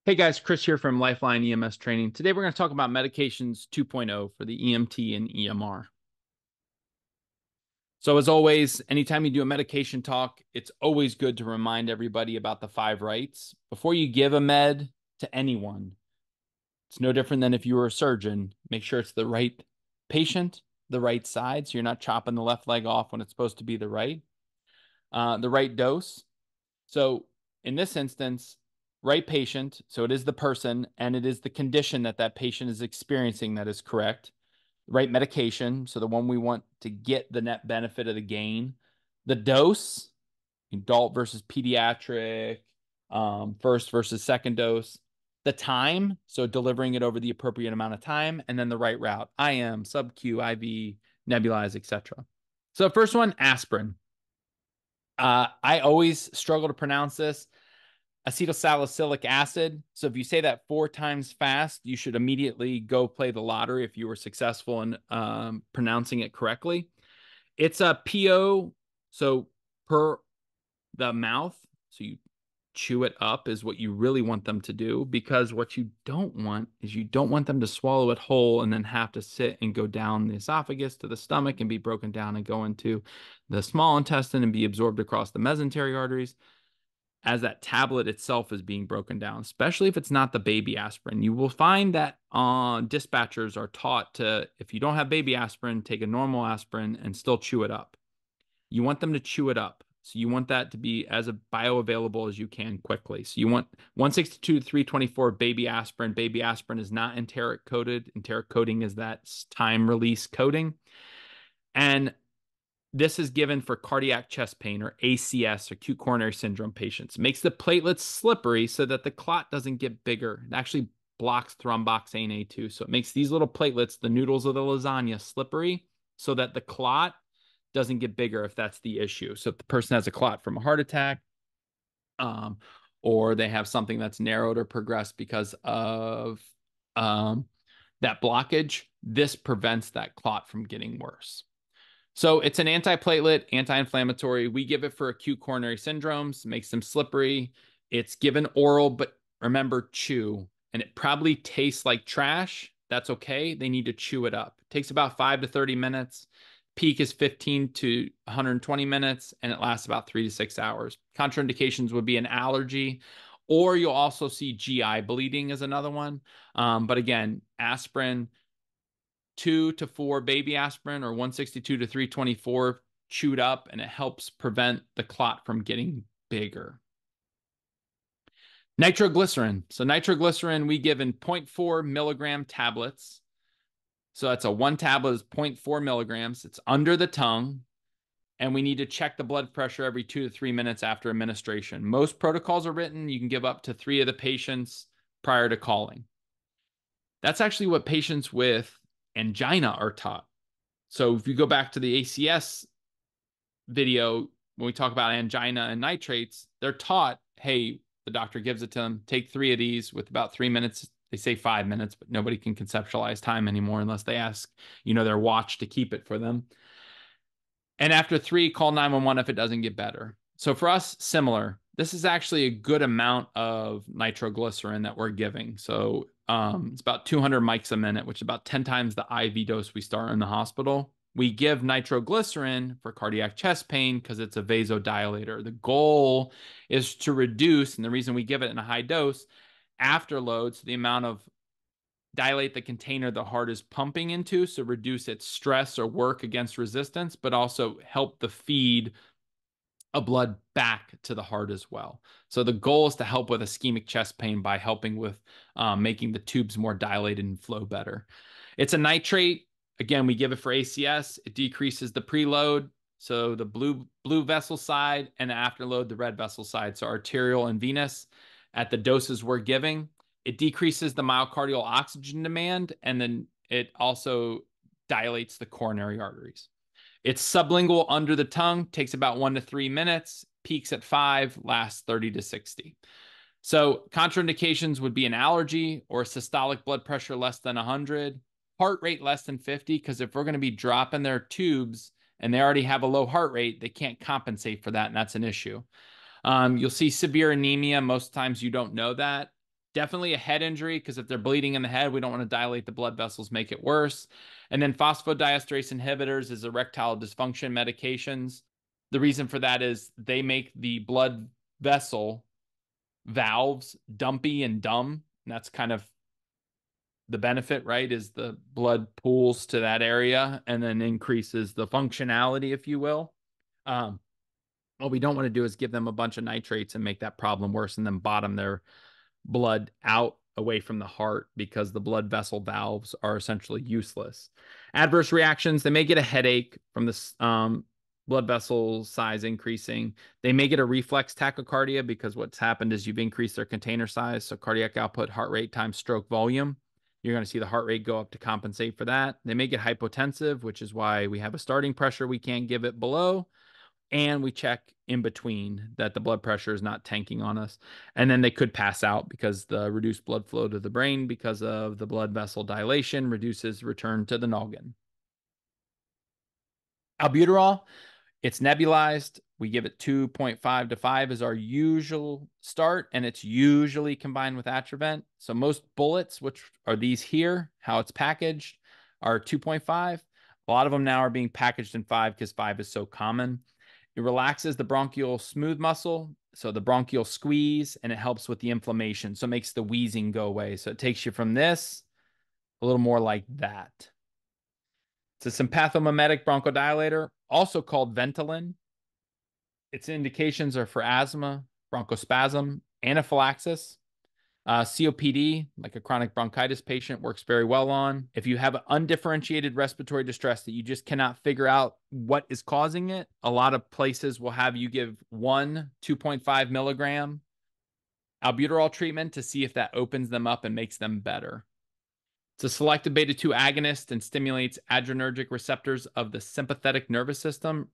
Hey guys, Chris here from Lifeline EMS Training. Today we're going to talk about medications 2.0 for the EMT and EMR. So as always, anytime you do a medication talk, it's always good to remind everybody about the five rights. Before you give a med to anyone, it's no different than if you were a surgeon. Make sure it's the right patient, the right side, so you're not chopping the left leg off when it's supposed to be the right dose. So in this instance, right patient, so it is the person and it is the condition that that patient is experiencing that is correct. Right medication, so the one we want to get the net benefit of the gain. The dose, adult versus pediatric, first versus second dose. The time, so delivering it over the appropriate amount of time, and then the right route, IM, sub-Q, IV, nebulize, etc. So first one, aspirin. I always struggle to pronounce this. Acetylsalicylic acid. So if you say that 4 times fast, you should immediately go play the lottery if you were successful in pronouncing it correctly. It's a PO, so per the mouth. So you chew it up is what you really want them to do, because what you don't want is you don't want them to swallow it whole and then have to sit and go down the esophagus to the stomach and be broken down and go into the small intestine and be absorbed across the mesenteric arteries as that tablet itself is being broken down, especially if it's not the baby aspirin. You will find that dispatchers are taught to, if you don't have baby aspirin, take a normal aspirin and still chew it up. You want them to chew it up. So you want that to be as bioavailable as you can quickly. So you want 162 to 324 baby aspirin. Baby aspirin is not enteric coated. Enteric coating is that time release coating. And this is given for cardiac chest pain or ACS, or acute coronary syndrome patients. It makes the platelets slippery so that the clot doesn't get bigger. It actually blocks thromboxane A2. So it makes these little platelets, the noodles of the lasagna, slippery so that the clot doesn't get bigger if that's the issue. So if the person has a clot from a heart attack, um, or they have something that's narrowed or progressed because of um, that blockage, this prevents that clot from getting worse. So it's an antiplatelet, anti-inflammatory. We give it for acute coronary syndromes, makes them slippery. It's given oral, but remember, chew. And it probably tastes like trash. That's okay. They need to chew it up. It takes about 5 to 30 minutes. Peak is 15 to 120 minutes, and it lasts about 3 to 6 hours. Contraindications would be an allergy, or you'll also see GI bleeding as another one. But again, aspirin, 2 to 4 baby aspirin, or 162 to 324 chewed up, and it helps prevent the clot from getting bigger. Nitroglycerin. So nitroglycerin we give in 0.4 milligram tablets. So that's one tablet is 0.4 milligrams. It's under the tongue. And we need to check the blood pressure every 2 to 3 minutes after administration. Most protocols are written, you can give up to 3 of the patients prior to calling. That's actually what patients with angina are taught. So if you go back to the ACS video, when we talk about angina and nitrates, they're taught, hey, the doctor gives it to them, take 3 of these with about 3 minutes. They say 5 minutes, but nobody can conceptualize time anymore unless they ask, their watch to keep it for them. And after 3, call 911 if it doesn't get better. So for us, similar. This is actually a good amount of nitroglycerin that we're giving. So it's about 200 mics a minute, which is about 10 times the IV dose we start in the hospital. We give nitroglycerin for cardiac chest pain because it's a vasodilator. The goal is to reduce, and the reason we give it in a high dose, afterload, so the amount of dilate the container the heart is pumping into, so reduce its stress or work against resistance, but also help the feed of blood back to the heart as well. So the goal is to help with ischemic chest pain by helping with making the tubes more dilated and flow better. It's a nitrate. Again, we give it for ACS. It decreases the preload, so the blue vessel side, and the afterload, the red vessel side, so arterial and venous at the doses we're giving. It decreases the myocardial oxygen demand, and then it also dilates the coronary arteries. It's sublingual under the tongue, takes about 1 to 3 minutes, peaks at 5, lasts 30 to 60. So contraindications would be an allergy or a systolic blood pressure less than 100, heart rate less than 50, because if we're going to be dropping their tubes and they already have a low heart rate, they can't compensate for that, and that's an issue. You'll see severe anemia. Most times you don't know that. Definitely a head injury, because if they're bleeding in the head, we don't want to dilate the blood vessels, make it worse. And then phosphodiesterase inhibitors is erectile dysfunction medications. The reason for that is they make the blood vessel valves dumpy and dumb. And that's kind of the benefit, right? Is the blood pools to that area and then increases the functionality, if you will. What we don't want to do is give them a bunch of nitrates and make that problem worse and then bottom their blood out away from the heart, because the blood vessel valves are essentially useless. Adverse reactions, they may get a headache from this blood vessel size increasing. They may get a reflex tachycardia, because what's happened is you've increased their container size. So cardiac output, heart rate times stroke volume. You're going to see the heart rate go up to compensate for that. They may get hypotensive, which is why we have a starting pressure we can't give it below. And we check in between that the blood pressure is not tanking on us. And then they could pass out, because the reduced blood flow to the brain because of the blood vessel dilation reduces return to the noggin. Albuterol, it's nebulized. We give it 2.5 to 5 as our usual start, and it's usually combined with Atrovent. So most bullets, which are these here, how it's packaged, are 2.5. A lot of them now are being packaged in 5 because 5 is so common. It relaxes the bronchial smooth muscle, so the bronchial squeeze, and it helps with the inflammation. So it makes the wheezing go away. So it takes you from this a little more like that. It's a sympathomimetic bronchodilator, also called Ventolin. Its indications are for asthma, bronchospasm, anaphylaxis. COPD, like a chronic bronchitis patient, works very well on. If you have an undifferentiated respiratory distress that you just cannot figure out what is causing it, a lot of places will have you give 2.5 milligram albuterol treatment to see if that opens them up and makes them better. It's a selective beta 2 agonist and stimulates adrenergic receptors of the sympathetic nervous system.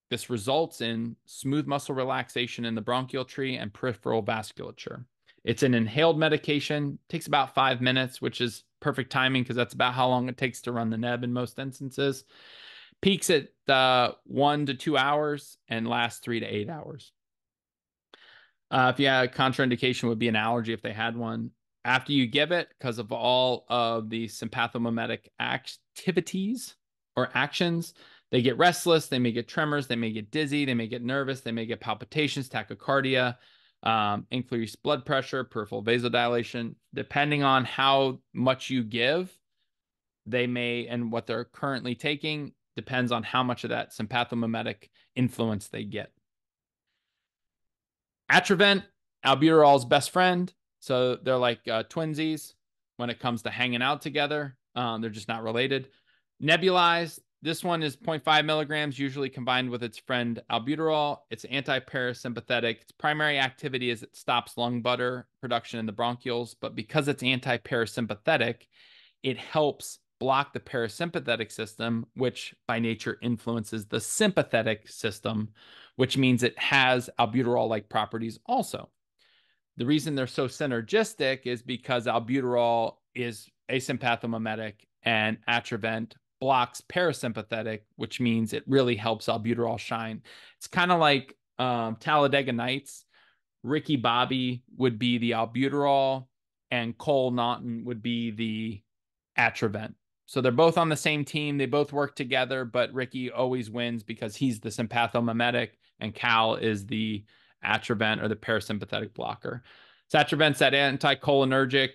This results in smooth muscle relaxation in the bronchial tree and peripheral vasculature. It's an inhaled medication, takes about 5 minutes, which is perfect timing because that's about how long it takes to run the neb in most instances. Peaks at 1 to 2 hours and lasts 3 to 8 hours. If you had a contraindication, would be an allergy if they had one. After you give it, because of all of the sympathomimetic activities or actions, they get restless, they may get tremors, they may get dizzy, they may get nervous, they may get palpitations, tachycardia, increased blood pressure, peripheral vasodilation. Depending on how much you give, they may, and what they're currently taking, depends on how much of that sympathomimetic influence they get. Atrovent, albuterol's best friend. So they're like twinsies when it comes to hanging out together. They're just not related. Nebulized, this one is 0.5 milligrams, usually combined with its friend albuterol. It's anti-parasympathetic. Its primary activity is it stops lung butter production in the bronchioles, but because it's anti-parasympathetic, it helps block the parasympathetic system, which by nature influences the sympathetic system, which means it has albuterol-like properties also. The reason they're so synergistic is because albuterol is asympathomimetic and Atrovent blocks parasympathetic, which means it really helps albuterol shine. It's kind of like Talladega Nights. Ricky Bobby would be the albuterol and Cole Naughton would be the Atrovent. So they're both on the same team. They both work together, but Ricky always wins because he's the sympathomimetic and Cal is the Atrovent or the parasympathetic blocker. So Atrovent's that anticholinergic,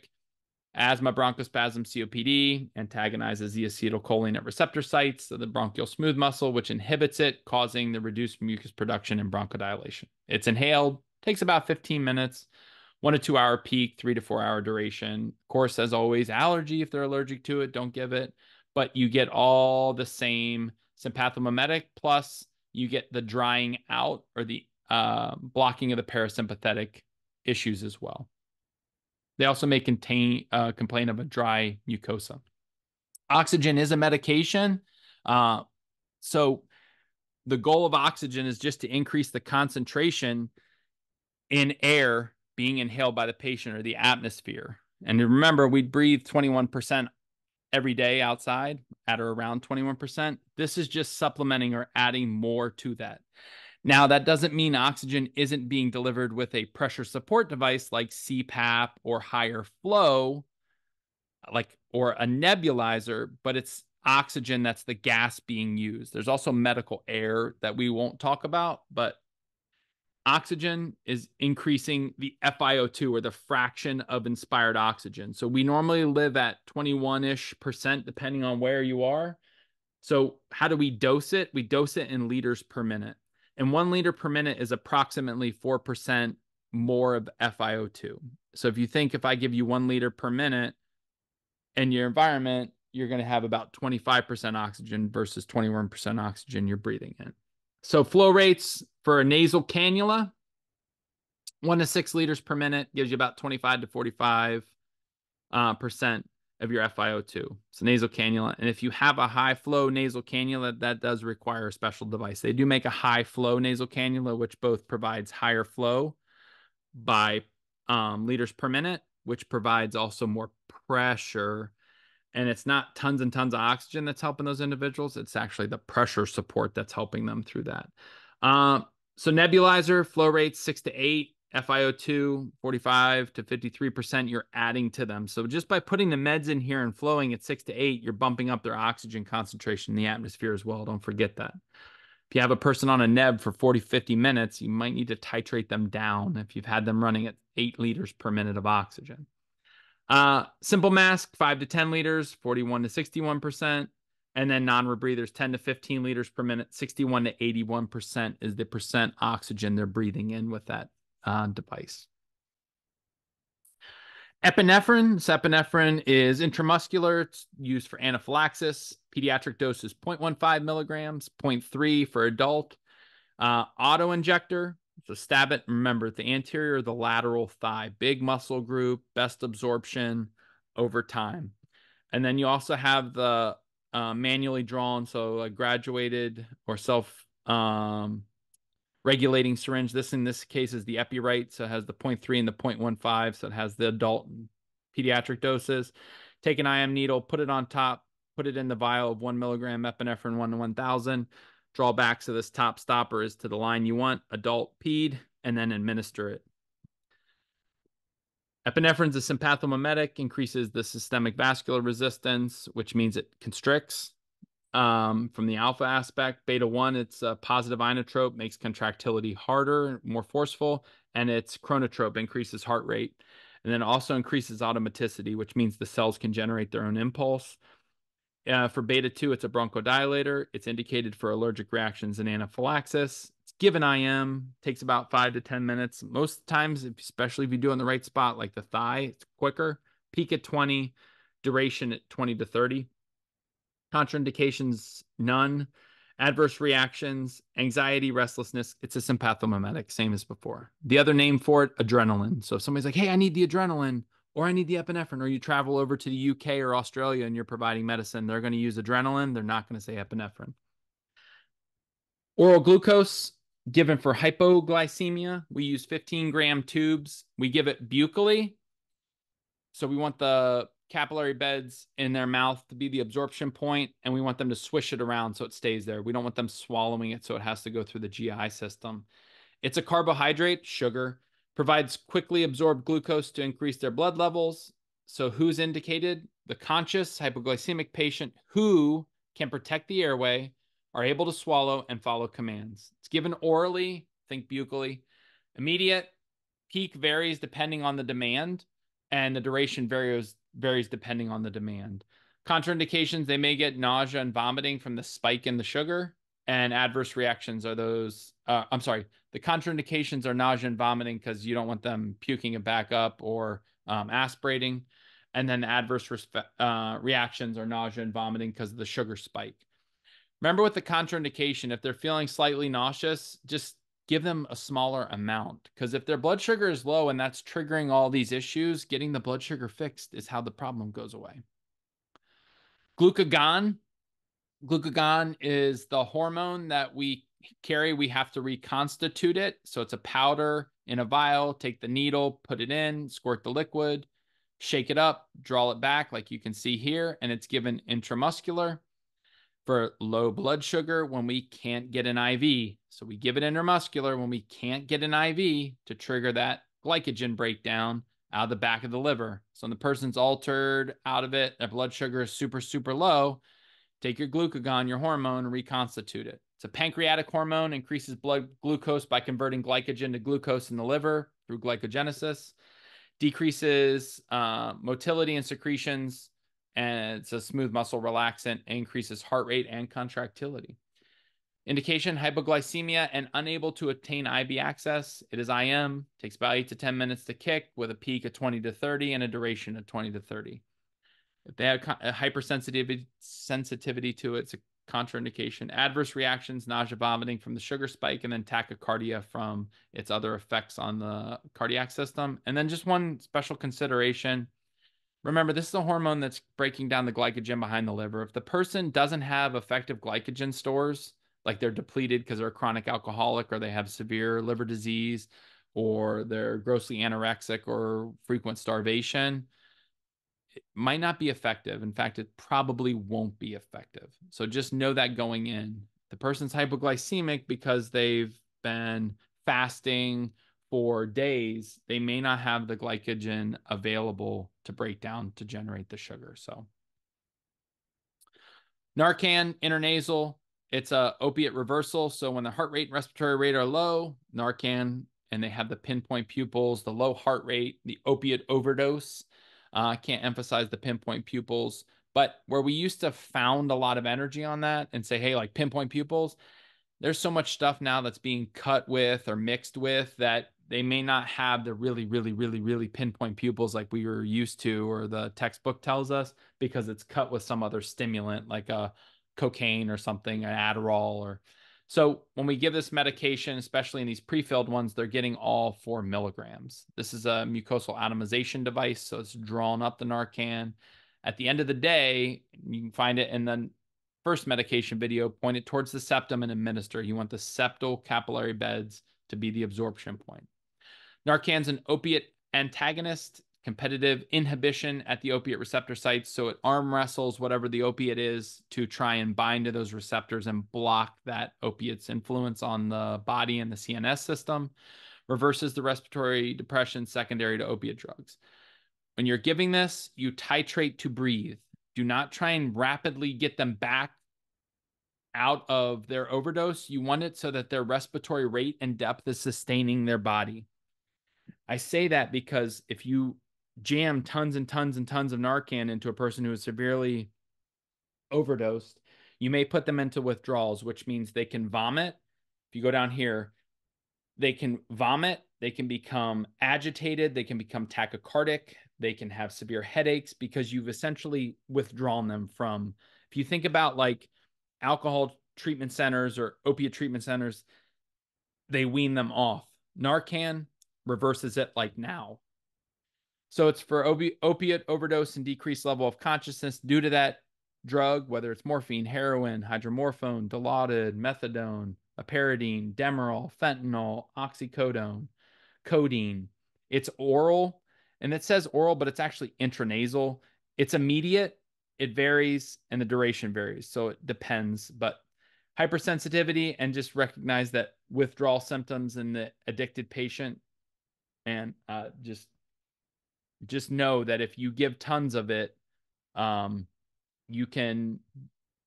asthma, bronchospasm, COPD, antagonizes the acetylcholine at receptor sites of the bronchial smooth muscle, which inhibits it, causing the reduced mucus production and bronchodilation. It's inhaled, takes about 15 minutes. 1 to 2 hour peak, 3 to 4 hour duration. Of course, as always, allergy, if they're allergic to it, don't give it. But you get all the same sympathomimetic, plus you get the drying out or the blocking of the parasympathetic issues as well. They also may complain of a dry mucosa. Oxygen is a medication. So the goal of oxygen is just to increase the concentration in air being inhaled by the patient or the atmosphere. And remember, we breathe 21% every day outside at or around 21%. This is just supplementing or adding more to that. Now, that doesn't mean oxygen isn't being delivered with a pressure support device like CPAP or higher flow, or a nebulizer, but it's oxygen that's the gas being used. There's also medical air that we won't talk about, but oxygen is increasing the FiO2, or the fraction of inspired oxygen. So we normally live at 21-ish% depending on where you are. So how do we dose it? We dose it in liters per minute. And 1 liter per minute is approximately 4% more of FiO2. So if you think, if I give you 1 liter per minute in your environment, you're going to have about 25% oxygen versus 21% oxygen you're breathing in. So flow rates for a nasal cannula, 1 to 6 liters per minute gives you about 25 to 45% of your FiO2. It's a nasal cannula. And if you have a high flow nasal cannula, that does require a special device. They do make a high flow nasal cannula, which both provides higher flow by liters per minute, which provides also more pressure. And it's not tons and tons of oxygen that's helping those individuals. It's actually the pressure support that's helping them through that. So nebulizer, flow rates 6 to 8, FiO2 45 to 53%, you're adding to them. So just by putting the meds in here and flowing at 6 to 8, you're bumping up their oxygen concentration in the atmosphere as well. Don't forget that. If you have a person on a neb for 40, 50 minutes, you might need to titrate them down if you've had them running at 8 liters per minute of oxygen. Simple mask, 5 to 10 liters, 41 to 61%. And then non-rebreathers, 10 to 15 liters per minute, 61 to 81% is the percent oxygen they're breathing in with that device. Epinephrine. So epinephrine is intramuscular. It's used for anaphylaxis. Pediatric dose is 0.15 milligrams, 0.3 for adult. Auto injector. So stab it. Remember, the anterior or the lateral thigh. Big muscle group, best absorption over time. And then you also have the manually drawn, so a graduated or self regulating syringe. This in this case is the EpiRite, so it has the 0.3 and the 0.15, so it has the adult and pediatric doses. Take an IM needle, put it on top, put it in the vial of 1 milligram epinephrine 1 to 1,000. Draw back so this top stopper is to the line you want, adult, ped, and then administer it. Epinephrine is a sympathomimetic, increases the systemic vascular resistance, which means it constricts from the alpha aspect. Beta 1, it's a positive inotrope, makes contractility harder, more forceful, and it's chronotrope, increases heart rate. And then also increases automaticity, which means the cells can generate their own impulse. For beta 2, it's a bronchodilator. It's indicated for allergic reactions and anaphylaxis. It's given IM, takes about 5 to 10 minutes. Most times, especially if you do it in the right spot, like the thigh, it's quicker. Peak at 20, duration at 20 to 30. Contraindications, none. Adverse reactions, anxiety, restlessness. It's a sympathomimetic, same as before. The other name for it, adrenaline. So if somebody's like, hey, I need the adrenaline, or I need the epinephrine, or you travel over to the UK or Australia and you're providing medicine, they're going to use adrenaline. They're not going to say epinephrine. Oral glucose given for hypoglycemia. We use 15-gram tubes. We give it buccally. So we want the capillary beds in their mouth to be the absorption point, and we want them to swish it around so it stays there. We don't want them swallowing it, so it has to go through the GI system. It's a carbohydrate, sugar, provides quickly absorbed glucose to increase their blood levels. So who's indicated? The conscious hypoglycemic patient who can protect the airway, are able to swallow and follow commands. It's given orally, think buccally. Immediate, peak varies depending on the demand, and the duration varies depending on the demand. Contraindications, they may get nausea and vomiting from the spike in the sugar, and adverse reactions are those, the contraindications are nausea and vomiting because you don't want them puking it back up or aspirating. And then the adverse reactions are nausea and vomiting because of the sugar spike. Remember with the contraindication, if they're feeling slightly nauseous, just give them a smaller amount. Because if their blood sugar is low and that's triggering all these issues, getting the blood sugar fixed is how the problem goes away. Glucagon. Glucagon is the hormone that we carry. We have to reconstitute it. So it's a powder in a vial. Take the needle, put it in, squirt the liquid, shake it up, draw it back like you can see here, and it's given intramuscular. For low blood sugar, when we can't get an IV. So we give it intramuscular when we can't get an IV to trigger that glycogen breakdown out of the back of the liver. So when the person's altered out of it, their blood sugar is super, super low, take your glucagon, your hormone, and reconstitute it. It's a pancreatic hormone, increases blood glucose by converting glycogen to glucose in the liver through glycogenesis, decreases motility and secretions, and it's a smooth muscle relaxant, increases heart rate and contractility. Indication, hypoglycemia and unable to obtain IV access. It is IM, takes about 8 to 10 minutes to kick with a peak of 20 to 30 and a duration of 20 to 30. If they have a hypersensitivity to it, it's a contraindication. Adverse reactions, nausea, vomiting from the sugar spike, and then tachycardia from its other effects on the cardiac system. And then just one special consideration. Remember, this is a hormone that's breaking down the glycogen behind the liver. If the person doesn't have effective glycogen stores, like they're depleted because they're a chronic alcoholic or they have severe liver disease or they're grossly anorexic or frequent starvation, it might not be effective. In fact, it probably won't be effective. So just know that going in. The person's hypoglycemic because they've been fasting for days, they may not have the glycogen available to break down to generate the sugar. So Narcan, intranasal, it's a opiate reversal. So when the heart rate and respiratory rate are low, Narcan, and they have the pinpoint pupils, the low heart rate, the opiate overdose. I can't emphasize the pinpoint pupils, but where we used to found a lot of energy on that and say, hey, like pinpoint pupils, there's so much stuff now that's being cut with or mixed with that they may not have the really, really, really, really pinpoint pupils like we were used to, or the textbook tells us, because it's cut with some other stimulant like a cocaine or something, an Adderall. Or so when we give this medication, especially in these pre-filled ones, they're getting all 4 milligrams. This is a mucosal atomization device, so it's drawn up the Narcan. At the end of the day, you can find it in the first medication video, point it towards the septum and administer. You want the septal capillary beds to be the absorption point. Narcan's an opiate antagonist, competitive inhibition at the opiate receptor sites. So it arm wrestles whatever the opiate is to try and bind to those receptors and block that opiate's influence on the body and the CNS system. Reverses the respiratory depression secondary to opiate drugs. When you're giving this, you titrate to breathe. Do not try and rapidly get them back out of their overdose. You want it so that their respiratory rate and depth is sustaining their body. I say that because if you jam tons and tons and tons of Narcan into a person who is severely overdosed, you may put them into withdrawals, which means they can vomit. If you go down here, they can vomit, they can become agitated, they can become tachycardic, they can have severe headaches because you've essentially withdrawn them from, if you think about like alcohol treatment centers or opiate treatment centers, they wean them off. Narcan reverses it like now. So it's for opiate overdose and decreased level of consciousness due to that drug, whether it's morphine, heroin, hydromorphone, Dilaudid, methadone, apiridine, Demerol, fentanyl, oxycodone, codeine. It's oral, and it says oral, but it's actually intranasal. It's immediate, it varies, and the duration varies. So it depends, but hypersensitivity, and just recognize that withdrawal symptoms in the addicted patient, and just know that if you give tons of it, you can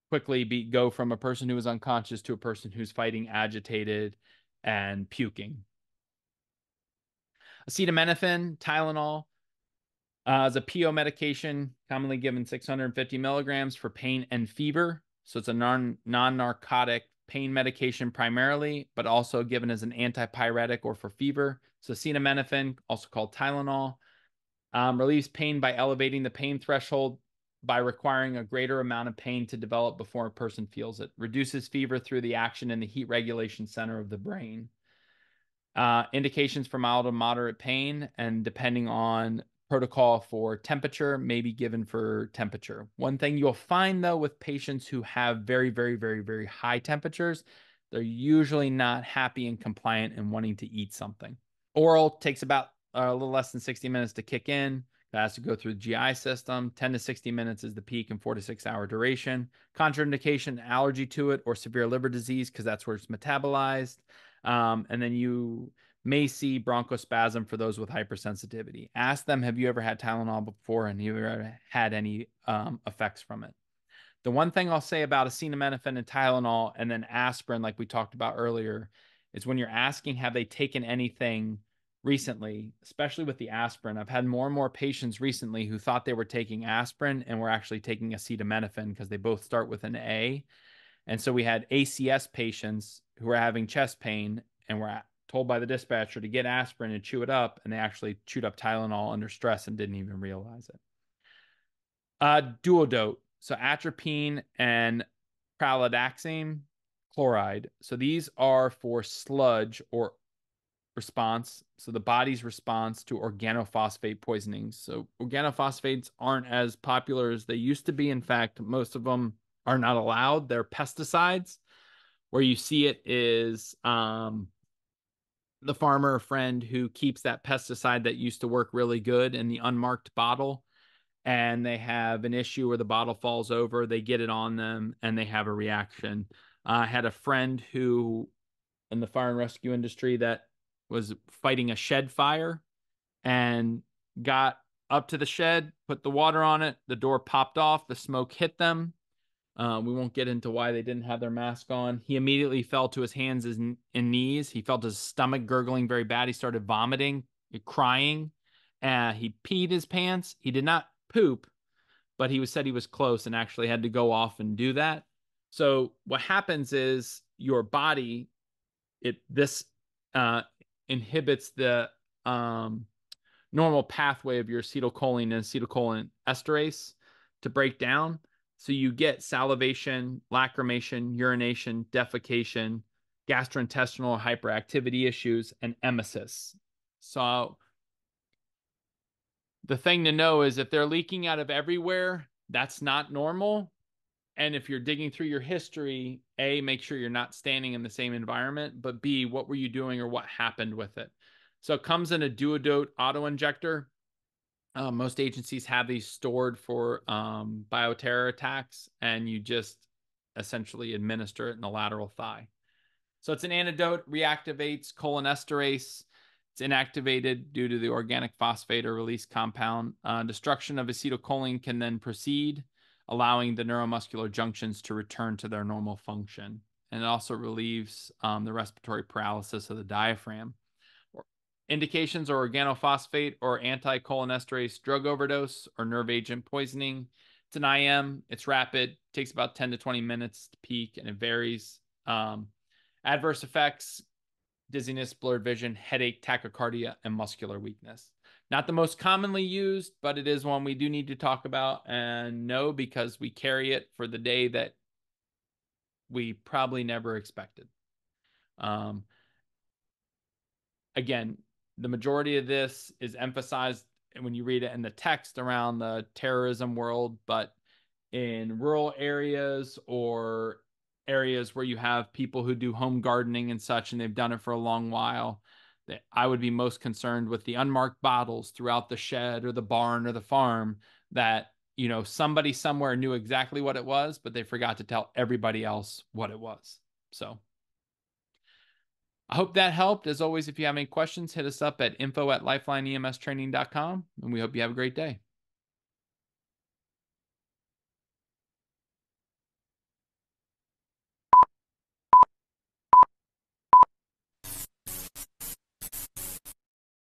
quickly go from a person who is unconscious to a person who's fighting, agitated, and puking. Acetaminophen, Tylenol, is a PO medication commonly given 650 milligrams for pain and fever. So it's a non-narcotic pain medication primarily, but also given as an antipyretic or for fever. So acetaminophen, also called Tylenol, relieves pain by elevating the pain threshold by requiring a greater amount of pain to develop before a person feels it. Reduces fever through the action in the heat regulation center of the brain. Indications for mild to moderate pain, and depending on protocol for temperature, may be given for temperature. One thing you'll find though with patients who have very, very, very, very high temperatures, they're usually not happy and compliant and wanting to eat something. Oral takes about a little less than 60 minutes to kick in. That has to go through the GI system. 10 to 60 minutes is the peak and 4 to 6 hour duration. Contraindication, allergy to it or severe liver disease, because that's where it's metabolized. And then you may see bronchospasm for those with hypersensitivity. Ask them, have you ever had Tylenol before, and have you ever had any effects from it? The one thing I'll say about acetaminophen and Tylenol and then aspirin, like we talked about earlier, is when you're asking, have they taken anything recently, especially with the aspirin. I've had more and more patients recently who thought they were taking aspirin and were actually taking acetaminophen because they both start with an A. And so we had ACS patients who were having chest pain and were told by the dispatcher to get aspirin and chew it up, and they actually chewed up Tylenol under stress and didn't even realize it. Duodote, so atropine and pralidoxime chloride. So these are for sludge or response. So the body's response to organophosphate poisonings. So organophosphates aren't as popular as they used to be. In fact, most of them are not allowed. They're pesticides. Where you see it is the farmer friend who keeps that pesticide that used to work really good in the unmarked bottle, and they have an issue where the bottle falls over, they get it on them, and they have a reaction. I had a friend who, in the fire and rescue industry, that was fighting a shed fire and got up to the shed, put the water on it, the door popped off, the smoke hit them. We won't get into why they didn't have their mask on. He immediately fell to his hands and knees. He felt his stomach gurgling very bad. He started vomiting, crying. He peed his pants. He did not poop, but he said he was close and actually had to go off and do that. So what happens is your body, this inhibits the normal pathway of your acetylcholine and acetylcholine esterase to break down. So you get salivation, lacrimation, urination, defecation, gastrointestinal hyperactivity issues, and emesis. So the thing to know is if they're leaking out of everywhere, that's not normal. And if you're digging through your history, A, make sure you're not standing in the same environment, but B, what were you doing or what happened with it? So it comes in a duodote auto injector. Most agencies have these stored for bioterror attacks, and you just essentially administer it in the lateral thigh. So it's an antidote, reactivates cholinesterase. It's inactivated due to the organic phosphate or release compound. Destruction of acetylcholine can then proceed, allowing the neuromuscular junctions to return to their normal function. And it also relieves the respiratory paralysis of the diaphragm. Indications are organophosphate or anticholinesterase drug overdose or nerve agent poisoning. It's an IM. It's rapid. Takes about 10 to 20 minutes to peak, and it varies. Adverse effects: dizziness, blurred vision, headache, tachycardia, and muscular weakness. Not the most commonly used, but it is one we do need to talk about and know because we carry it for the day that we probably never expected. Again, the majority of this is emphasized when you read it in the text around the terrorism world, but in rural areas or areas where you have people who do home gardening and such, and they've done it for a long while, that I would be most concerned with the unmarked bottles throughout the shed or the barn or the farm that, somebody somewhere knew exactly what it was, but they forgot to tell everybody else what it was. So I hope that helped. As always, if you have any questions, hit us up at info@lifelineemstraining.com, and we hope you have a great day.